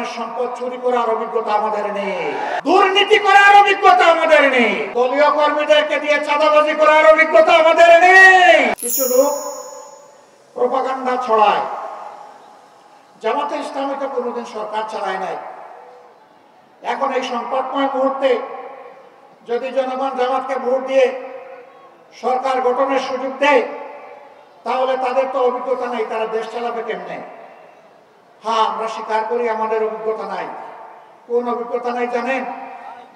জনগণের সম্পদ চুরি করার অভিজ্ঞতা আমাদের নেই, দুর্নীতি করার অভিজ্ঞতা আমাদের নেই, দলীয় কর্মীদেরকে দিয়ে চাঁদাবাজি করার অভিজ্ঞতা আমাদের নেই। কিছু লোক প্রপাগান্ডা ছড়ায়, জামাতে ইসলামী তো কোনোদিন সরকার চালায় নাই। এখন এই সংকটময় মুহূর্তে যদি জনগণ জামাতকে ভোট দিয়ে সরকার গঠনের সুযোগ দেয়, তাহলে তাদের তো অভিজ্ঞতা নাই, তারা দেশ চালাবে কেমনে? হ্যাঁ, আমরা স্বীকার করি আমাদের অভিজ্ঞতা নাই। কোন অভিজ্ঞতা নাই জানেন?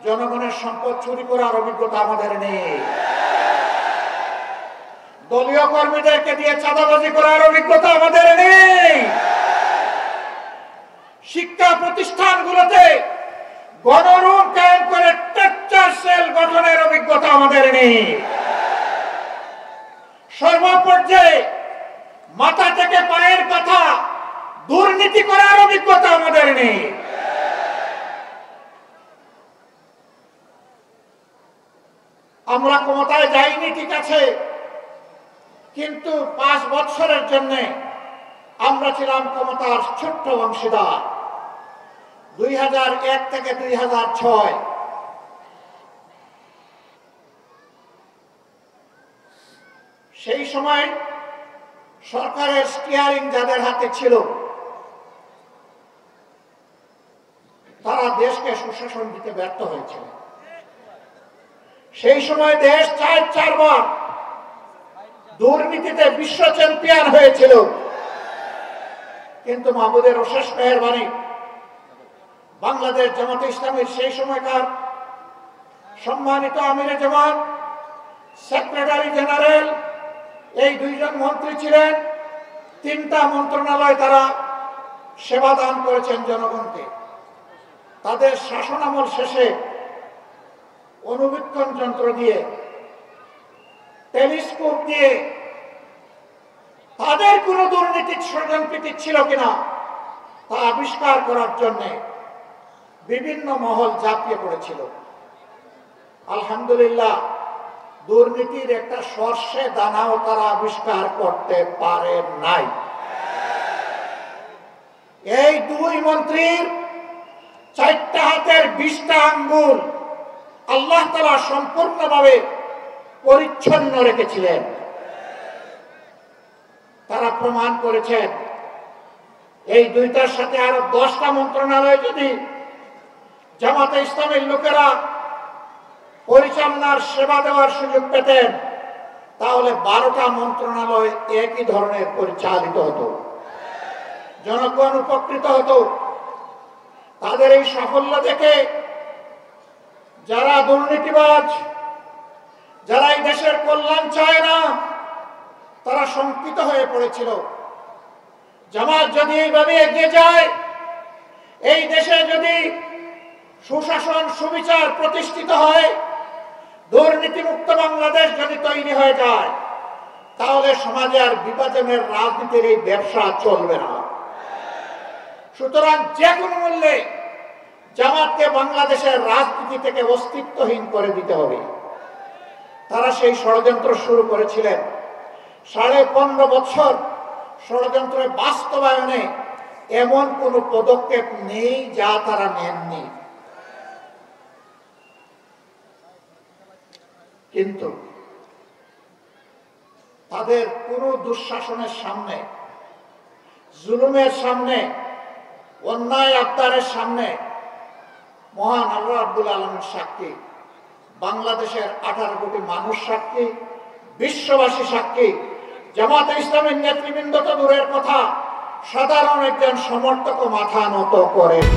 জনগণের সম্পদ চুরি করার অভিজ্ঞতা আমাদের নেই, দলীয় কর্মীদেরকে দিয়ে চাঁদাবাজি করার অভিজ্ঞতা আমাদের নেই, শিক্ষা প্রতিষ্ঠানগুলোতে গণরুম কায়েম করে টর্চার সেল গঠনের অভিজ্ঞতা আমাদের নেই, সর্বপর্যায়ে মাথা থেকে পায়ের কথা দুর্নীতি করার অভিজ্ঞতা আমাদের নেই। আমরা ক্ষমতায় যাইনি ঠিক আছে, কিন্তু 5 বছরের জন্য আমরা ছিলাম ক্ষমতার ছোট্ট অংশীদার। 2001 থেকে 2006 সেই সময় সরকারের স্টিয়ারিং যাদের হাতে ছিল, তারা দেশকে সুশাসন দিতে ব্যর্থ হয়েছিল। সেই সময় দেশ 4 বার দুর্নীতিতে বিশ্ব চ্যাম্পিয়ন হয়েছিল, কিন্তু মাহবুবের অশেষ মেহেরবানি বাংলাদেশ জামাতে ইসলামীর সেই সময়কার সম্মানিত আমিরে জামাত, সেক্রেটারি জেনারেল, এই 2 জন মন্ত্রী ছিলেন, 3টা মন্ত্রণালয় তারা সেবা দান করেছেন জনগণকে। তাদের শাসনামল শেষে অনুবীক্ষণ যন্ত্র দিয়ে, টেলিস্কোপ দিয়ে তাদের কোন দুর্নীতির ষড়যন্ত্রটি ছিল কিনা তা আবিষ্কার করার জন্য বিভিন্ন মহল ঝাঁপিয়ে পড়েছিল। আলহামদুলিল্লাহ, দুর্নীতির একটা সর্ষে দানাও তারা আবিষ্কার করতে পারে নাই। এই 2 মন্ত্রীর 4টা হাতের 20টা আঙ্গুল আল্লাহ তাআলা সম্পূর্ণভাবে পরিচ্ছন্ন রেখেছিলেন। তারা প্রমাণ করেছেন এই 2টার সাথে আরো 10টা মন্ত্রণালয় যদি জামাতে ইসলামের লোকেরা পরিচালনার সেবা দেওয়ার সুযোগ পেতেন, তাহলে 12টা মন্ত্রণালয় একই ধরনের পরিচালিত হতো, জনগণ উপকৃত হতো। তাদের এই সাফল্য দেখে যারা দুর্নীতিবাজ, যারা এই দেশের কল্যাণ চায় না, তারা শঙ্কিত হয়ে পড়েছিল। জামাত যদি এইভাবে এগিয়ে যায়, এই দেশে যদি সুশাসন সুবিচার প্রতিষ্ঠিত হয়, দুর্নীতিমুক্ত বাংলাদেশ যদি তৈরি হয়ে যায়, তাহলে সমাজে আর বিভাজনের রাজনীতির এই ব্যবসা চলবে না। সুতরাং যে কোনো মূল্যে জামাতকে বাংলাদেশের রাজনীতি থেকে অস্তিত্বহীন করে দিতে হবে। তারা সেই ষড়যন্ত্র শুরু করেছিলেন। 15.5 বছর ষড়যন্ত্রের বাস্তবায়নে এমন কোন পদক্ষেপ নেই যা তারা নেননি। কিন্তু তাদের কোন দুঃশাসনের সামনে, জুলুমের সামনে, অন্যায় আবদারের সামনে মহান আল্লাহ রাব্বুল আলামিন সাক্ষী, বাংলাদেশের 18 কোটি মানুষ সাক্ষী, বিশ্ববাসী সাক্ষী, জামাতে ইসলামের নেতৃবৃন্দ তো দূরের কথা, সাধারণ একজন সমর্থক মাথা নত করেন।